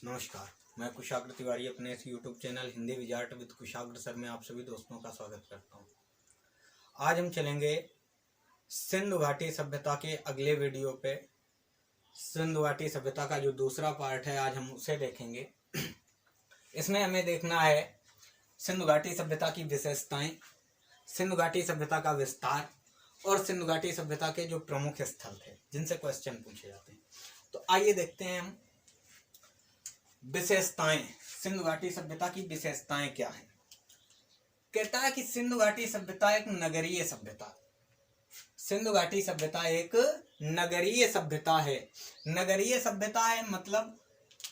नमस्कार, मैं कुशाग्र तिवारी अपने इस YouTube channel Hindi wizard with Kushagra sir में आप सभी दोस्तों का स्वागत करता हूं। आज हम चलेंगे सिंधु घाटी सभ्यता के अगले वीडियो पे। सिंधु घाटी सभ्यता का जो दूसरा पार्ट है आज हम उसे देखेंगे। इसमें हमें देखना है सिंधु घाटी सभ्यता की विशेषताएं, सिंधु घाटी सभ्यता का विस्तार और सिंधु घाटी सभ्यता के जो प्रमुख स्थल थे जिनसे क्वेश्चन पूछे जाते हैं। तो आइए देखते हैं हम विशेषताएं। सिंधु घाटी सभ्यता की विशेषताएं क्या हैं? कहता है कि सिंधु घाटी सभ्यता एक नगरीय सभ्यता। सिंधु घाटी सभ्यता एक नगरीय सभ्यता है। नगरीय सभ्यता है मतलब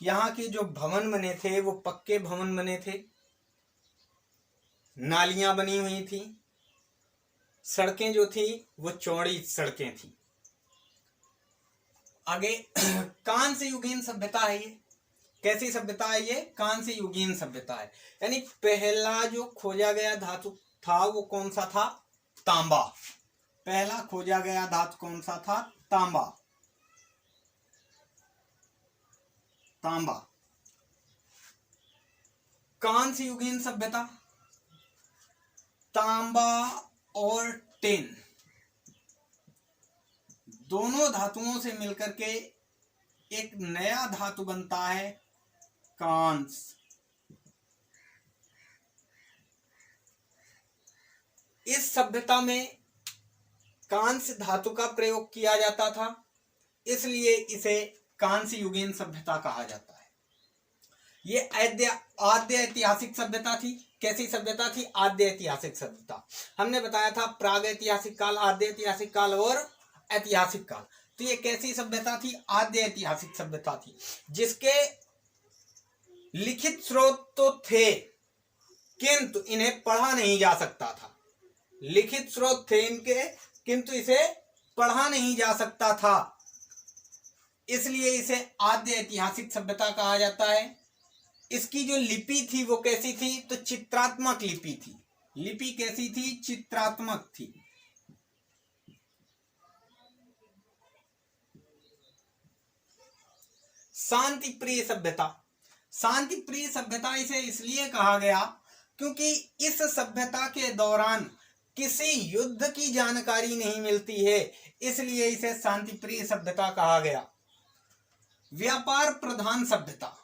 यहाँ के जो भवन बने थे वो पक्के भवन बने थे, नालियां बनी हुई थी, सड़कें जो थी वो चौड़ी सड़कें थी। आगे कांस्य युगीन सभ्यता है। ये कैसी सभ्यता है? ये कांस्य युगीन सभ्यता है। यानी पहला जो खोजा गया धातु था वो कौन सा था? तांबा। पहला खोजा गया धातु कौन सा था? तांबा। तांबा। कांस्य युगीन सभ्यता तांबा और टिन दोनों धातुओं से मिलकर के एक नया धातु बनता है कांस्य। इस सभ्यता में कांस्य धातु का प्रयोग किया जाता था, इसलिए इसे कांस्य युगीन सभ्यता कहा जाता है। ये आद्य ऐतिहासिक सभ्यता थी। कैसी सभ्यता थी? आद्य ऐतिहासिक सभ्यता। हमने बताया था प्राग ऐतिहासिक काल, आद्य ऐतिहासिक काल और ऐतिहासिक काल। तो ये कैसी सभ्यता थी? आद्य ऐतिहासिक सभ्यता थी, जिसके लिखित स्रोत तो थे किंतु इन्हें पढ़ा नहीं जा सकता था। लिखित स्रोत थे इनके किंतु इसे पढ़ा नहीं जा सकता था, इसलिए इसे आद्य ऐतिहासिक सभ्यता कहा जाता है। इसकी जो लिपि थी वो कैसी थी? तो चित्रात्मक लिपि थी। लिपि कैसी थी? चित्रात्मक थी। शांति प्रिय सभ्यता। शांति प्रिय सभ्यता इसे इसलिए कहा गया क्योंकि इस सभ्यता के दौरान किसी युद्ध की जानकारी नहीं मिलती है, इसलिए इसे शांति प्रिय सभ्यता कहा गया। व्यापार प्रधान सभ्यता।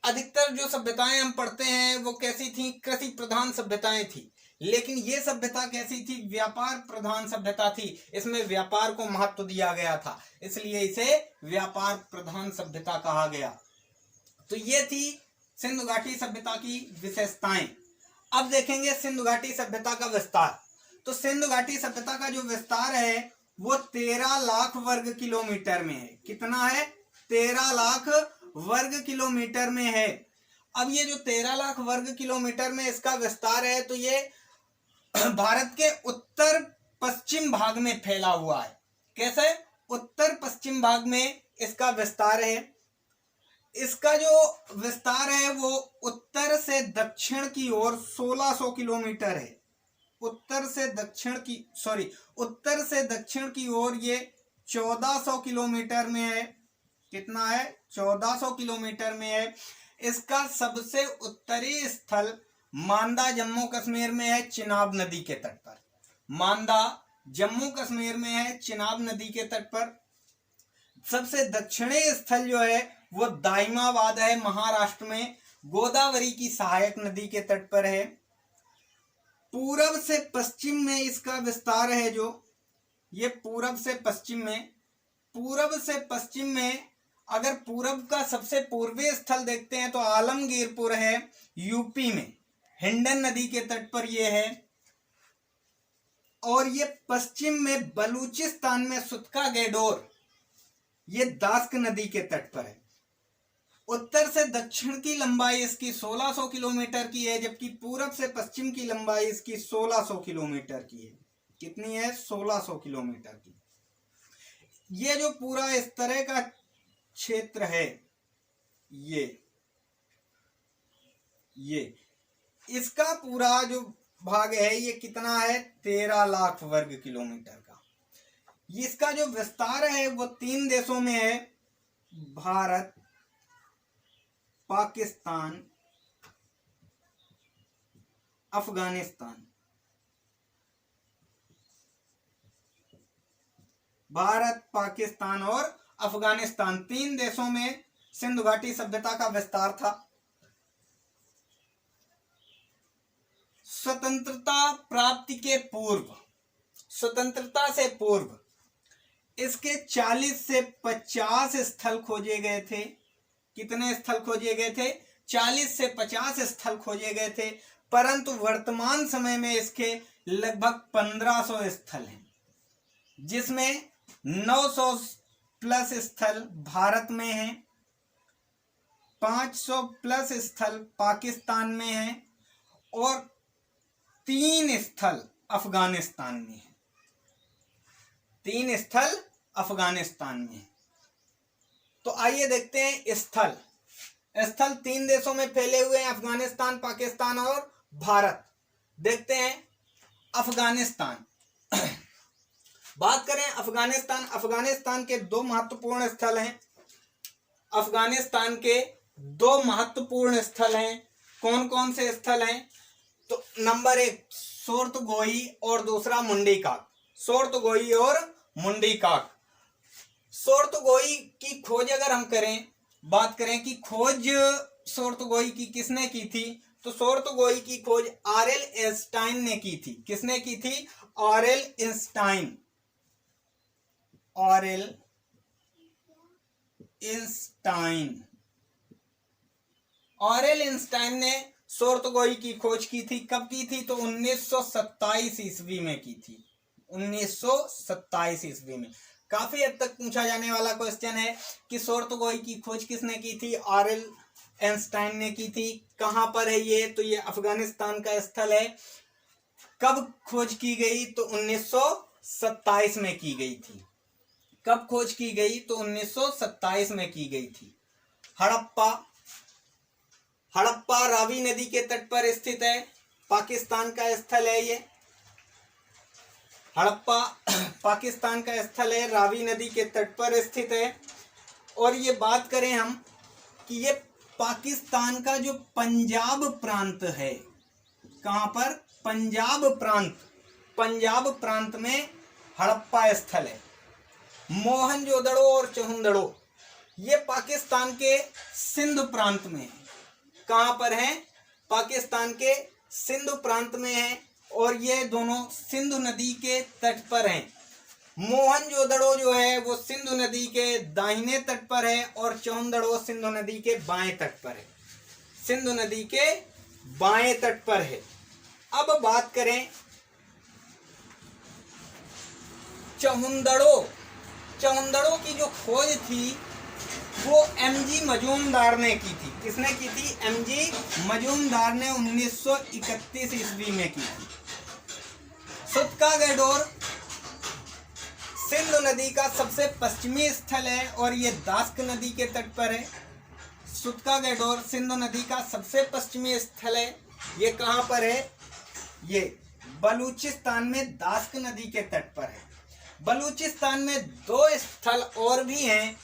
अधिकतर जो सभ्यताएं हम पढ़ते हैं वो कैसी थी? कृषि प्रधान सभ्यताएं थी, लेकिन ये सभ्यता कैसी थी? व्यापार प्रधान सभ्यता थी। इसमें व्यापार को महत्व दिया गया था, इसलिए इसे व्यापार प्रधान सभ्यता कहा गया। तो ये थी सिंधु घाटी सभ्यता की विशेषताएं। अब देखेंगे सिंधु घाटी सभ्यता का विस्तार। तो सिंधु घाटी सभ्यता का जो विस्तार है वो 13 लाख वर्ग किलोमीटर में है। कितना है? 13 लाख वर्ग किलोमीटर में है। अब ये जो 13 लाख वर्ग किलोमीटर में इसका विस्तार है तो ये भारत के उत्तर पश्चिम भाग में फैला हुआ है। कैसे? उत्तर पश्चिम भाग में इसका विस्तार है। इसका जो विस्तार है वो उत्तर से दक्षिण की ओर 1600 किलोमीटर है। उत्तर से दक्षिण की ओर ये 1400 किलोमीटर में है। कितना है? 1400 किलोमीटर में है। इसका सबसे उत्तरी स्थल मांदा जम्मू कश्मीर में है, चिनाब नदी के तट पर। मांदा जम्मू कश्मीर में है, चिनाब नदी के तट पर। सबसे दक्षिणी स्थल जो है वो दाइमाबाद है, महाराष्ट्र में, गोदावरी की सहायक नदी के तट पर है। पूरब से पश्चिम में इसका विस्तार है, जो ये पूरब से पश्चिम में अगर पूरब का सबसे पूर्वी स्थल देखते हैं तो आलमगीरपुर है, यूपी में, हिंडन नदी के तट पर ये है। और ये पश्चिम में बलूचिस्तान में सुतका गेडोर, ये दास्क नदी के तट पर है। उत्तर से दक्षिण की लंबाई इसकी 1600 किलोमीटर की है, जबकि पूरब से पश्चिम की लंबाई इसकी 1600 किलोमीटर की है। कितनी है? 1600 किलोमीटर की। ये जो पूरा इस तरह का क्षेत्र है, ये इसका पूरा जो भाग है ये कितना है? 13 लाख वर्ग किलोमीटर का। इसका जो विस्तार है वो 3 देशों में है, भारत, पाकिस्तान, अफगानिस्तान। भारत, पाकिस्तान और अफगानिस्तान, 3 देशों में सिंधु घाटी सभ्यता का विस्तार था। स्वतंत्रता प्राप्ति के पूर्व, स्वतंत्रता से पूर्व इसके 40 से 50 स्थल खोजे गए थे। कितने स्थल खोजे गए थे? 40 से 50 स्थल खोजे गए थे, परंतु वर्तमान समय में इसके लगभग 1500 स्थल हैं, जिसमें 900 प्लस स्थल भारत में हैं, 500 प्लस स्थल पाकिस्तान में हैं और 3 स्थल अफगानिस्तान में हैं। 3 स्थल अफगानिस्तान में हैं। तो आइए देखते हैं स्थल। स्थल 3 देशों में फैले हुए हैं, अफगानिस्तान, पाकिस्तान और भारत। देखते हैं अफगानिस्तान। बात करें अफगानिस्तान, अफगानिस्तान के 2 महत्वपूर्ण स्थल हैं। अफगानिस्तान के 2 महत्वपूर्ण स्थल हैं। कौन कौन से स्थल हैं? तो नंबर 1 सोर्तगोई और दूसरा मुंडीकाक। सोर्तगोई और मुंडीकाक। सोर्तगोई की खोज अगर हम करें, बात करें कि खोज सोर्तगोई की किसने की थी, तो सोर्तगोई की खोज आरएल इंस्टाइन ने की थी। किसने की थी? RL Einstein. RL Einstein. RL Einstein ने सोर्तगोई की खोज की थी। कब की थी? तो 1927 ईस्वी में की थी। 1927 ईस्वी में। काफी हद तक पूछा जाने वाला क्वेश्चन है कि सोर्तगोई की खोज किसने की थी? आरएल इंस्टाइन ने की थी। कहां पर है ये? तो ये अफगानिस्तान का स्थल है। कब खोज की गई? तो 1927 में की गई थी। कब खोज की गई? तो 1927 में की गई थी। हड़प्पा। हड़प्पा रावी नदी के तट पर स्थित है, पाकिस्तान का स्थल है ये। हड़प्पा पाकिस्तान का स्थल है, रावी नदी के तट पर स्थित है। और ये बात करें हम कि ये पाकिस्तान का जो पंजाब प्रांत है, कहां पर? पंजाब प्रांत। पंजाब प्रांत में हड़प्पा स्थल है। मोहनजोदड़ो और चहुंदड़ो ये पाकिस्तान के सिंध प्रांत में है। कहां पर है? पाकिस्तान के सिंध प्रांत में है और ये दोनों सिंधु नदी के तट पर हैं। मोहनजोदड़ो जो है वो सिंधु नदी के दाहिने तट पर है और चहुंदड़ो सिंधु नदी के बाएं तट पर है। सिंधु नदी के बाएं तट पर है। अब बात करें चहुंदड़ो। चहुंदड़ो की जो खोज थी वो एमजी मजूमदार ने की थी। किसने की थी? एमजी मजूमदार ने 1931 ईस्वी में की थी। सुत्का गैडोर सिंधु नदी का सबसे पश्चिमी स्थल है और ये दास्क नदी के तट पर है। सुत्का गैडोर सिंधु नदी का सबसे पश्चिमी स्थल है। ये कहां पर है? ये बलूचिस्तान में दास्क नदी के तट पर है। बलूचिस्तान में 2 स्थल और भी हैं।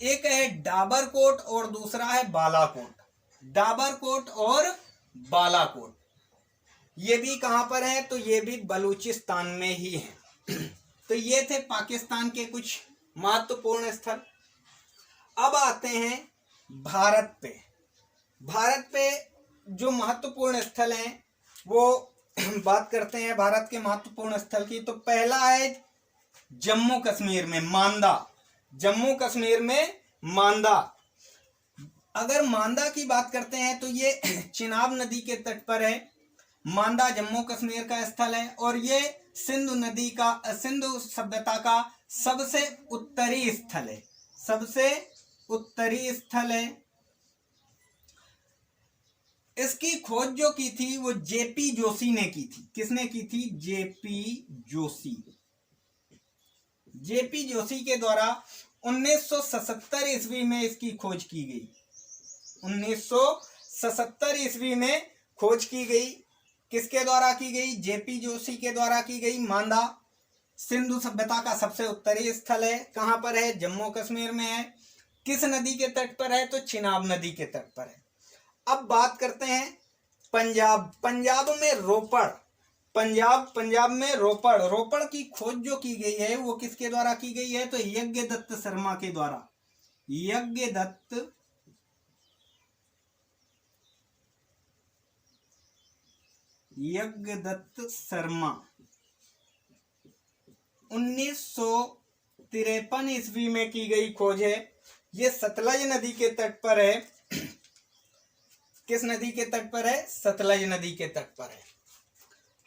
एक है डाबरकोट और दूसरा है बालाकोट। डाबरकोट और बालाकोट ये भी कहां पर है? तो ये भी बलूचिस्तान में ही है। तो ये थे पाकिस्तान के कुछ महत्वपूर्ण स्थल। अब आते हैं भारत पे। भारत पे जो महत्वपूर्ण स्थल हैं वो बात करते हैं भारत के महत्वपूर्ण स्थल की। तो पहला है जम्मू कश्मीर में मांदा। जम्मू कश्मीर में मांदा। अगर मांदा की बात करते हैं तो ये चिनाब नदी के तट पर है। मांदा जम्मू कश्मीर का स्थल है और ये सिंधु नदी का, सिंधु सभ्यता का सबसे उत्तरी स्थल है। सबसे उत्तरी स्थल है। इसकी खोज जो की थी वो जेपी जोशी ने की थी। किसने की थी? जेपी जोशी। जेपी जोशी के द्वारा 1977 ईस्वी में इसकी खोज की गई। 1977 ईस्वी में खोज की गई। किसके द्वारा की गई? जेपी जोशी के द्वारा की गई। मांदा सिंधु सभ्यता का सबसे उत्तरी स्थल है। कहां पर है? जम्मू कश्मीर में है। किस नदी के तट पर है? तो चिनाब नदी के तट पर है। अब बात करते हैं पंजाब। पंजाब में रोपड़, पंजाब में रोपड़, रोपड़ की खोज जो की गई है वो किसके द्वारा की गई है? तो यज्ञदत्त शर्मा के द्वारा। यज्ञदत्त शर्मा 1953 ईस्वी में की गई खोज है। ये सतलज नदी के तट पर है। किस नदी के तट पर है? सतलज नदी के तट पर है।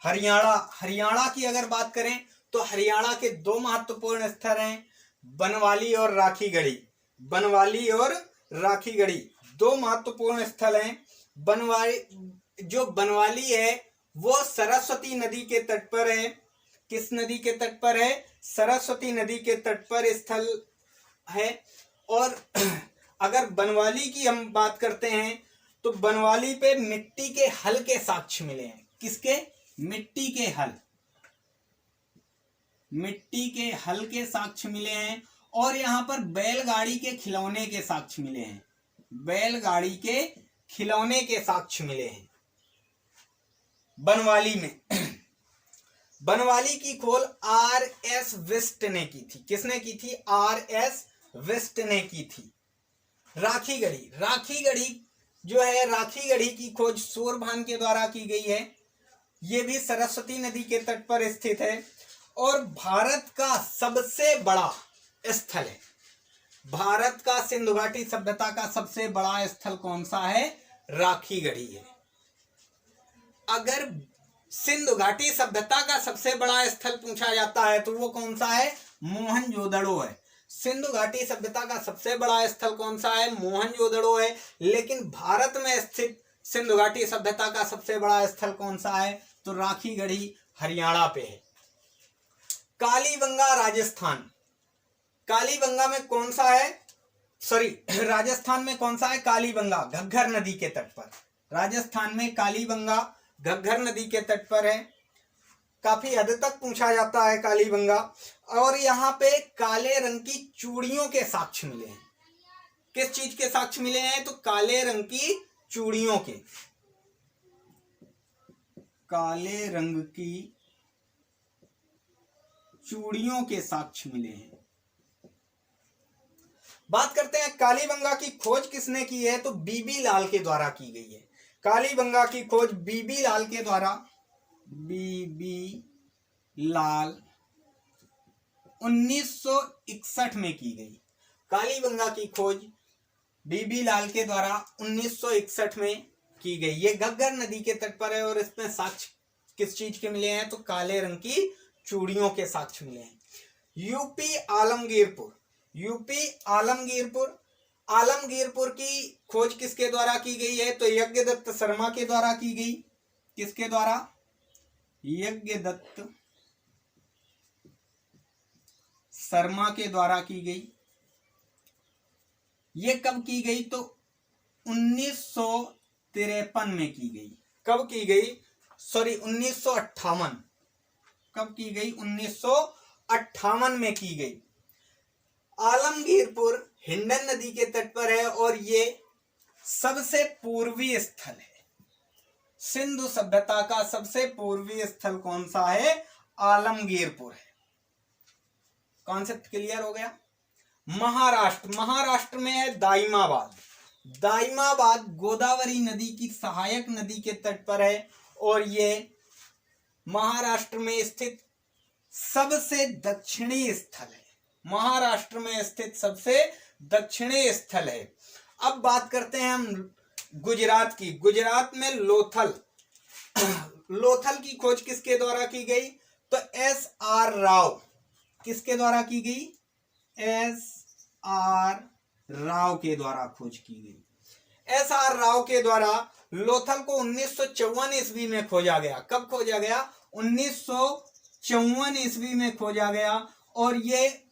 हरियाणा की अगर बात करें तो हरियाणा के दो महत्वपूर्ण स्थल हैं, बनवाली और राखीगढ़ी। बनवाली और राखीगढ़ी दो महत्वपूर्ण स्थल हैं। बनवाली है वो सरस्वती नदी के तट पर है। किस नदी के तट पर है? सरस्वती नदी के तट पर स्थल है। और अगर बनवाली की हम बात करते हैं तो बनवाली पे मिट्टी के हल के साक्ष्य मिले हैं। किसके? मिट्टी के हल, मिट्टी के हल के साक्ष्य मिले हैं। और यहां पर बैलगाड़ी के खिलौने के साक्ष्य मिले हैं। बैलगाड़ी के खिलौने के साक्ष्य मिले हैं बनवाली में। बनवाली की खोज R.S. विस्ट ने की थी। किसने की थी? R.S. विस्ट ने की थी। राखीगढ़ी, राखीगढ़ी जो है, राखीगढ़ी की खोज सूरभान के द्वारा की गई है। ये भी सरस्वती नदी के तट पर स्थित है और भारत का सबसे बड़ा स्थल है। भारत का सिंधु घाटी सभ्यता का सबसे बड़ा स्थल कौन सा है? राखीगढ़ी है। अगर सिंधु घाटी सभ्यता का सबसे बड़ा स्थल पूछा जाता है तो वो कौन सा है? मोहनजोदड़ो है। सिंधु घाटी सभ्यता का सबसे बड़ा स्थल कौन सा है? मोहनजोदड़ो है। लेकिन भारत में स्थित सिंधु घाटी सभ्यता का सबसे बड़ा स्थल कौन सा है? तो राखीगढ़ी हरियाणा पे है। कालीबंगा राजस्थान, कालीबंगा में कौन सा है? राजस्थान में कौन सा है? कालीबंगा घग्गर नदी के तट पर। राजस्थान में कालीबंगा घग्गर नदी के तट पर है। काफी हद तक पूछा जाता है कालीबंगा। और यहाँ पे काले रंग की चूड़ियों के साक्ष्य मिले हैं। किस चीज के साक्ष्य मिले हैं? तो काले रंग की चूड़ियों के, काले रंग की चूड़ियों के साक्ष्य मिले हैं। बात करते हैं कालीबंगा की खोज किसने की है? तो बीबी लाल के द्वारा की गई है। कालीबंगा की खोज बीबी लाल के द्वारा, बीबी लाल 1961 में की गई। कालीबंगा की खोज बीबी लाल के द्वारा 1961 में की गई। ये घग्गर नदी के तट पर है और इसमें साक्ष्य किस चीज के मिले हैं? तो काले रंग की चूड़ियों के साक्ष्य मिले हैं। यूपी आलमगीरपुर, यूपी आलमगीरपुर, आलमगीरपुर की खोज किसके द्वारा की गई है? तो यज्ञदत्त शर्मा के द्वारा की गई। किसके द्वारा? यज्ञदत्त शर्मा के द्वारा की गई। ये कब की गई? तो 1953 में की गई। कब की गई? 1958। कब की गई? 1958 में की गई। आलमगीरपुर हिंडन नदी के तट पर है और ये सबसे पूर्वी स्थल है। सिंधु सभ्यता का सबसे पूर्वी स्थल कौन सा है? आलमगीरपुर है। कॉन्सेप्ट क्लियर हो गया? महाराष्ट्र, महाराष्ट्र में है दाइमाबाद। दाइमाबाद गोदावरी नदी की सहायक नदी के तट पर है और ये महाराष्ट्र में स्थित सबसे दक्षिणी स्थल है। महाराष्ट्र में स्थित सबसे दक्षिणी स्थल है। अब बात करते हैं हम गुजरात की। गुजरात में लोथल, लोथल की खोज किसके द्वारा की गई? तो S.R. राव। किसके द्वारा की गई? S.R. राव के द्वारा खोज की गई। S.R. राव के द्वारा लोथल को 1954 ईस्वी में खोजा गया। कब खोजा गया? 1954 ईस्वी में खोजा गया और ये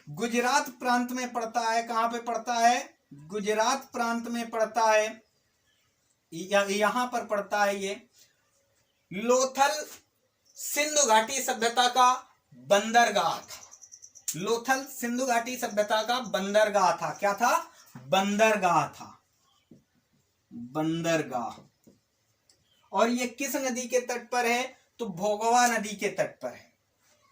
गुजरात प्रांत में पड़ता है। कहां पे पड़ता है? गुजरात प्रांत में पड़ता है। यहां पर पड़ता है ये। लोथल सिंधु घाटी सभ्यता का बंदरगाह था। लोथल सिंधु घाटी सभ्यता का बंदरगाह था। क्या था? बंदरगाह था, बंदरगाह। और ये किस नदी के तट पर है? तो भोगवा नदी के तट पर है।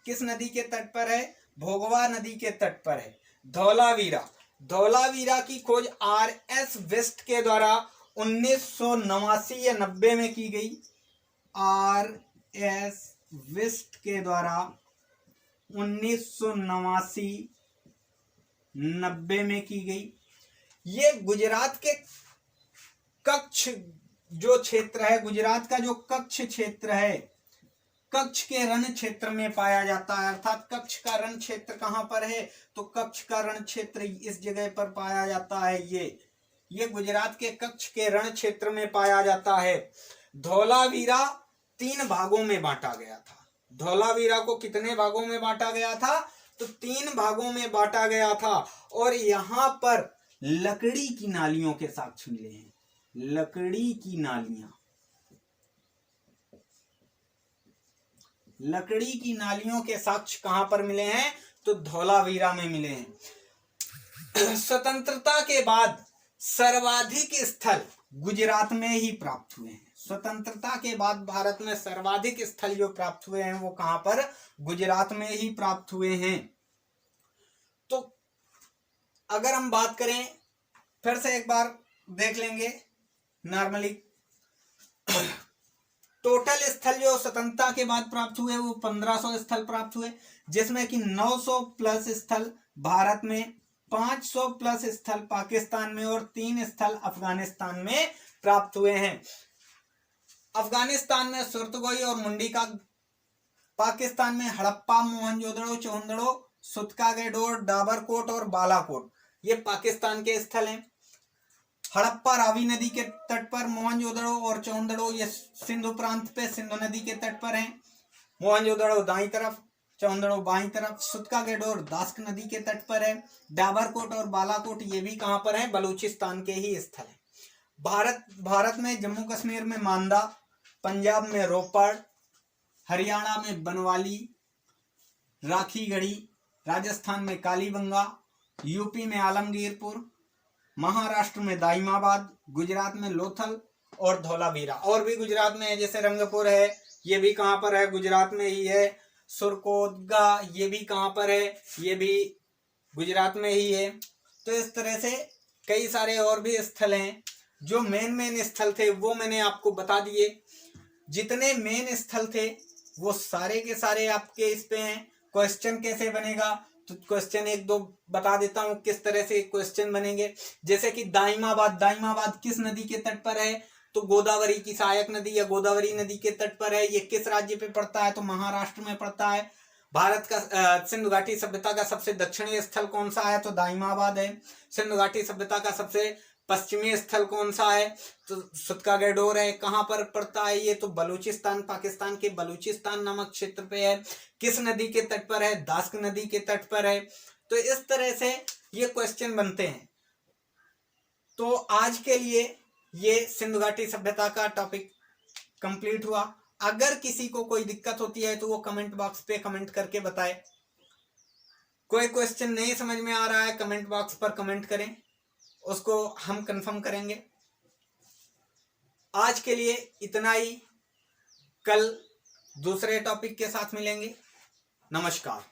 किस नदी के तट पर है? भोगवा नदी के तट पर है। धौलावीरा, धौलावीरा की खोज R.S. वेस्ट के द्वारा 1989 या 90 में की गई। R.S. वेस्ट के द्वारा 1989 90 में की गई। ये गुजरात के कच्छ जो क्षेत्र है, गुजरात का जो कच्छ क्षेत्र है, कच्छ के रण क्षेत्र में पाया जाता है। अर्थात कच्छ का रण क्षेत्र कहां पर है? तो कच्छ का रण क्षेत्र इस जगह पर पाया जाता है। ये गुजरात के कच्छ के रण क्षेत्र में पाया जाता है। धौलावीरा 3 भागों में बांटा गया था। धौलावीरा को कितने भागों में बांटा गया था? तो 3 भागों में बांटा गया था। और यहां पर लकड़ी की नालियों के साक्ष्य मिले हैं। लकड़ी की नालियां, लकड़ी की नालियों के साक्ष्य कहां पर मिले हैं? तो धौलावीरा में मिले हैं। स्वतंत्रता के बाद सर्वाधिक स्थल गुजरात में ही प्राप्त हुए हैं। स्वतंत्रता के बाद भारत में सर्वाधिक स्थल जो प्राप्त हुए हैं वो कहां पर? गुजरात में ही प्राप्त हुए हैं। तो अगर हम बात करें, फिर से एक बार देख लेंगे नॉर्मली, टोटल स्थल जो स्वतंत्रता के बाद प्राप्त हुए वो 1500 स्थल प्राप्त हुए, जिसमें कि 900 प्लस स्थल भारत में, 500 प्लस स्थल पाकिस्तान में और 3 स्थल अफगानिस्तान में प्राप्त हुए हैं। अफगानिस्तान में सुरतगोई और मुंडी का, पाकिस्तान में हड़प्पा, मोहनजोदड़ो, चौहंदड़ो, सुतकागेडोर, डाबरकोट और बालाकोट, ये पाकिस्तान के स्थल हैं। हड़प्पा रावी नदी के तट पर, मोहनजोदड़ो और चौहंदड़ो ये सिंधु प्रांत पे सिंधु नदी के तट पर हैं। मोहनजोदड़ो दाईं तरफ, चौहंदड़ो बाईं तरफ। सुतकागेडोर दास्क नदी के तट पर है। डाबरकोट और बालाकोट ये भी कहां पर है? बलूचिस्तान के ही स्थल है। भारत में जम्मू कश्मीर में मांदा, पंजाब में रोपड़, हरियाणा में बनवाली, राखीगढ़ी, राजस्थान में कालीबंगा, यूपी में आलमगीरपुर, महाराष्ट्र में दाइमाबाद, गुजरात में लोथल और धौलावीरा। और भी गुजरात में है, जैसे रंगपुर है, ये भी कहां पर है? गुजरात में ही है। सुरकोतगा, ये भी कहां पर है? ये भी गुजरात में ही है। तो इस तरह से कई सारे और भी स्थल हैं। जो मेन स्थल थे वो मैंने आपको बता दिए। जितने मेन स्थल थे वो सारे के सारे आपके इस पे हैं। क्वेश्चन कैसे बनेगा? तो क्वेश्चन 1-2 बता देता हूं किस तरह से क्वेश्चन बनेंगे। जैसे कि दाइमाबाद, दाइमाबाद किस नदी के तट पर है? तो गोदावरी की सहायक नदी या गोदावरी नदी के तट पर है। ये किस राज्य पे पड़ता है? तो महाराष्ट्र में पड़ता है। भारत का सिंधु घाटी सभ्यता का सबसे दक्षिणी स्थल कौन सा है? तो दाइमाबाद है। सिंधु घाटी सभ्यता का सबसे पश्चिमी स्थल कौन सा है? तो सुतकागेडोर है। कहां पर पड़ता है ये? तो बलूचिस्तान, पाकिस्तान के बलूचिस्तान नामक क्षेत्र पे है। किस नदी के तट पर है? दास्क नदी के तट पर है। तो इस तरह से ये क्वेश्चन बनते हैं। तो आज के लिए ये सिंधु घाटी सभ्यता का टॉपिक कंप्लीट हुआ। अगर किसी को कोई दिक्कत होती है तो वो कमेंट बॉक्स पे कमेंट करके बताए। कोई क्वेश्चन नहीं समझ में आ रहा है, कमेंट बॉक्स पर कमेंट करें, उसको हम कंफर्म करेंगे। आज के लिए इतना ही। कल दूसरे टॉपिक के साथ मिलेंगे। नमस्कार।